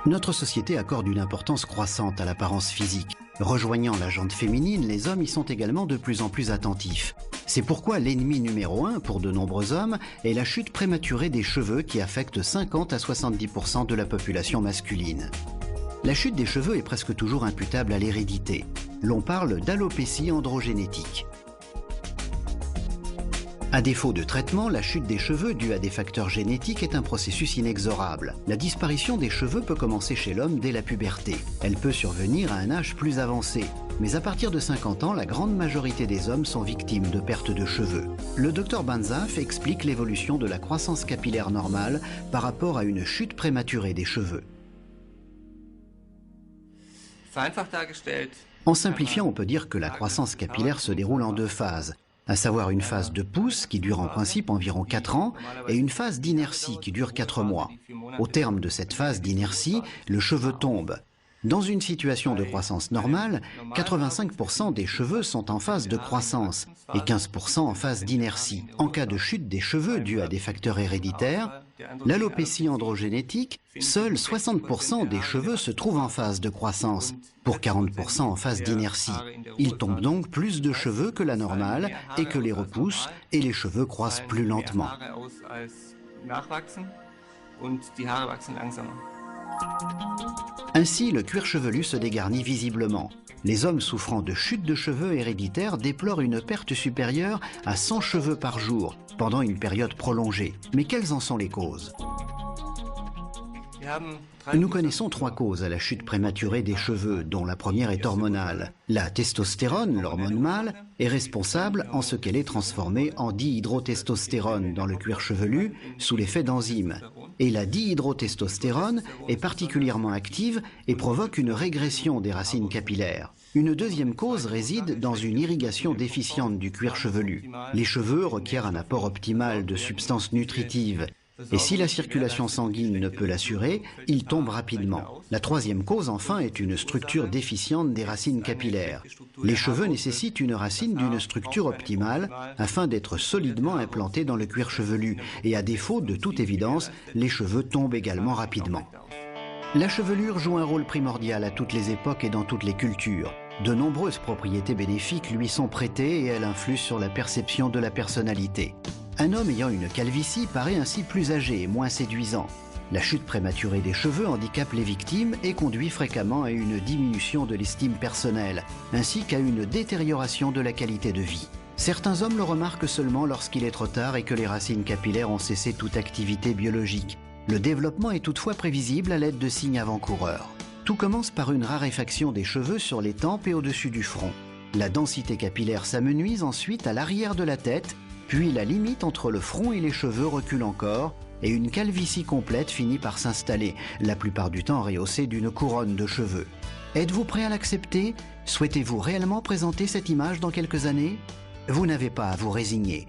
Notre société accorde une importance croissante à l'apparence physique. Rejoignant la gente féminine, les hommes y sont également de plus en plus attentifs. C'est pourquoi l'ennemi numéro 1 pour de nombreux hommes est la chute prématurée des cheveux qui affecte 50 à 70% de la population masculine. La chute des cheveux est presque toujours imputable à l'hérédité. L'on parle d'alopécie androgénétique. À défaut de traitement, la chute des cheveux due à des facteurs génétiques est un processus inexorable. La disparition des cheveux peut commencer chez l'homme dès la puberté. Elle peut survenir à un âge plus avancé. Mais à partir de 50 ans, la grande majorité des hommes sont victimes de perte de cheveux. Le Dr Banzhaf explique l'évolution de la croissance capillaire normale par rapport à une chute prématurée des cheveux. En simplifiant, on peut dire que la croissance capillaire se déroule en deux phases, à savoir une phase de pousse qui dure en principe environ 4 ans et une phase d'inertie qui dure 4 mois. Au terme de cette phase d'inertie, le cheveu tombe. Dans une situation de croissance normale, 85% des cheveux sont en phase de croissance et 15% en phase d'inertie. En cas de chute des cheveux due à des facteurs héréditaires, l'alopécie androgénétique, seuls 60% des cheveux se trouvent en phase de croissance, pour 40% en phase d'inertie. Il tombe donc plus de cheveux que la normale et que les repousses, et les cheveux croissent plus lentement. Ainsi, le cuir chevelu se dégarnit visiblement. Les hommes souffrant de chute de cheveux héréditaire déplorent une perte supérieure à 100 cheveux par jour, pendant une période prolongée. Mais quelles en sont les causes ? Nous connaissons 3 causes à la chute prématurée des cheveux, dont la première est hormonale. La testostérone, l'hormone mâle, est responsable en ce qu'elle est transformée en dihydrotestostérone dans le cuir chevelu sous l'effet d'enzymes. Et la dihydrotestostérone est particulièrement active et provoque une régression des racines capillaires. Une deuxième cause réside dans une irrigation déficiente du cuir chevelu. Les cheveux requièrent un apport optimal de substances nutritives. Et si la circulation sanguine ne peut l'assurer, il tombe rapidement. La troisième cause, enfin, est une structure déficiente des racines capillaires. Les cheveux nécessitent une racine d'une structure optimale afin d'être solidement implantés dans le cuir chevelu. Et à défaut, de toute évidence, les cheveux tombent également rapidement. La chevelure joue un rôle primordial à toutes les époques et dans toutes les cultures. De nombreuses propriétés bénéfiques lui sont prêtées et elle influe sur la perception de la personnalité. Un homme ayant une calvitie paraît ainsi plus âgé et moins séduisant. La chute prématurée des cheveux handicape les victimes et conduit fréquemment à une diminution de l'estime personnelle, ainsi qu'à une détérioration de la qualité de vie. Certains hommes le remarquent seulement lorsqu'il est trop tard et que les racines capillaires ont cessé toute activité biologique. Le développement est toutefois prévisible à l'aide de signes avant-coureurs. Tout commence par une raréfaction des cheveux sur les tempes et au-dessus du front. La densité capillaire s'amenuise ensuite à l'arrière de la tête, puis la limite entre le front et les cheveux recule encore et une calvitie complète finit par s'installer, la plupart du temps rehaussée d'une couronne de cheveux. Êtes-vous prêt à l'accepter ? Souhaitez-vous réellement présenter cette image dans quelques années ? Vous n'avez pas à vous résigner.